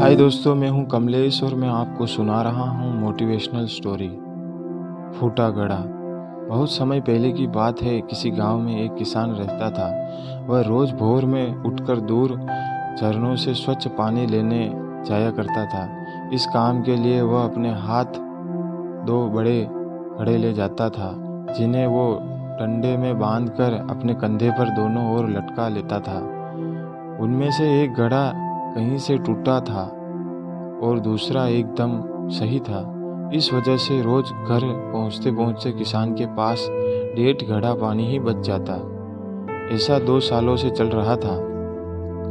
हाय दोस्तों, मैं हूं कमलेश और मैं आपको सुना रहा हूं मोटिवेशनल स्टोरी फूटा घड़ा। बहुत समय पहले की बात है। किसी गांव में एक किसान रहता था। वह रोज भोर में उठकर दूर झरनों से स्वच्छ पानी लेने जाया करता था। इस काम के लिए वह अपने हाथ दो बड़े घड़े ले जाता था, जिन्हें वो डंडे में बांधकर अपने कंधे पर दोनों ओर लटका लेता था। उनमें से एक घड़ा कहीं से टूटा था और दूसरा एकदम सही था। इस वजह से रोज घर पहुंचते पहुंचते किसान के पास 1.5 घड़ा पानी ही बच जाता। ऐसा 2 सालों से चल रहा था।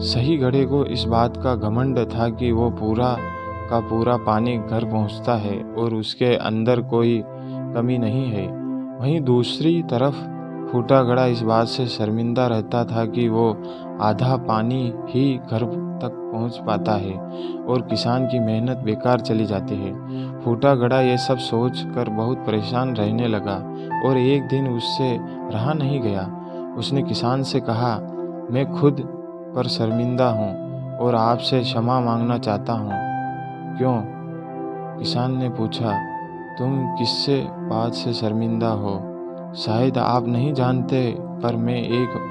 सही घड़े को इस बात का घमंड था कि वो पूरा का पूरा पानी घर पहुंचता है और उसके अंदर कोई कमी नहीं है। वहीं दूसरी तरफ फूटा घड़ा इस बात से शर्मिंदा रहता था कि वो आधा पानी ही घर तक पहुंच पाता है और किसान की मेहनत बेकार चली जाती है। फूटा घड़ा ये सब सोच कर बहुत परेशान रहने लगा और एक दिन उससे रहा नहीं गया। उसने किसान से कहा, मैं खुद पर शर्मिंदा हूँ और आपसे क्षमा मांगना चाहता हूँ। क्यों? किसान ने पूछा। तुम किससे बात से शर्मिंदा हो? शायद आप नहीं जानते, पर मैं एक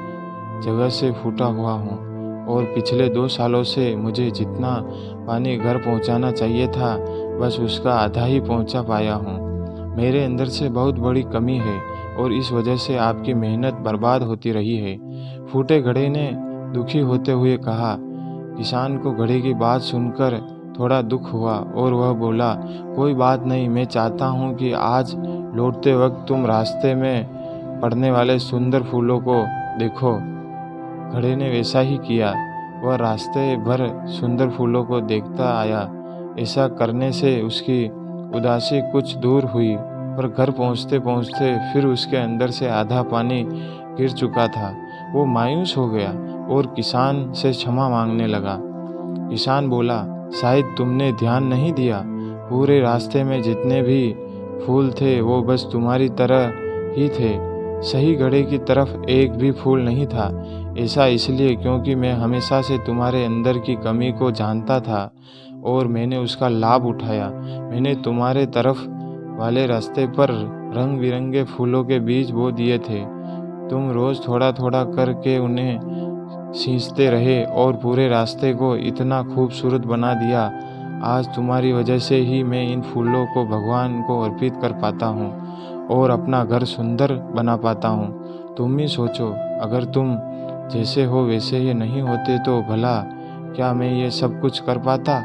जगह से फूटा हुआ हूँ और पिछले 2 सालों से मुझे जितना पानी घर पहुँचाना चाहिए था, बस उसका आधा ही पहुँचा पाया हूँ। मेरे अंदर से बहुत बड़ी कमी है और इस वजह से आपकी मेहनत बर्बाद होती रही है। फूटे घड़े ने दुखी होते हुए कहा। किसान को घड़े की बात सुनकर थोड़ा दुख हुआ और वह बोला, कोई बात नहीं, मैं चाहता हूँ कि आज लौटते वक्त तुम रास्ते में पड़ने वाले सुंदर फूलों को देखो। घड़े ने वैसा ही किया। वह रास्ते भर सुंदर फूलों को देखता आया। ऐसा करने से उसकी उदासी कुछ दूर हुई, पर घर पहुंचते पहुंचते फिर उसके अंदर से आधा पानी गिर चुका था। वो मायूस हो गया और किसान से क्षमा मांगने लगा। किसान बोला, शायद तुमने ध्यान नहीं दिया। पूरे रास्ते में जितने भी फूल थे वो बस तुम्हारी तरह ही थे। सही घड़े की तरफ एक भी फूल नहीं था। ऐसा इसलिए क्योंकि मैं हमेशा से तुम्हारे अंदर की कमी को जानता था और मैंने उसका लाभ उठाया। मैंने तुम्हारे तरफ वाले रास्ते पर रंग बिरंगे फूलों के बीज बो दिए थे। तुम रोज थोड़ा थोड़ा करके उन्हें सींचते रहे और पूरे रास्ते को इतना खूबसूरत बना दिया। आज तुम्हारी वजह से ही मैं इन फूलों को भगवान को अर्पित कर पाता हूँ और अपना घर सुंदर बना पाता हूँ। तुम ही सोचो, अगर तुम जैसे हो वैसे ये नहीं होते तो भला क्या मैं ये सब कुछ कर पाता?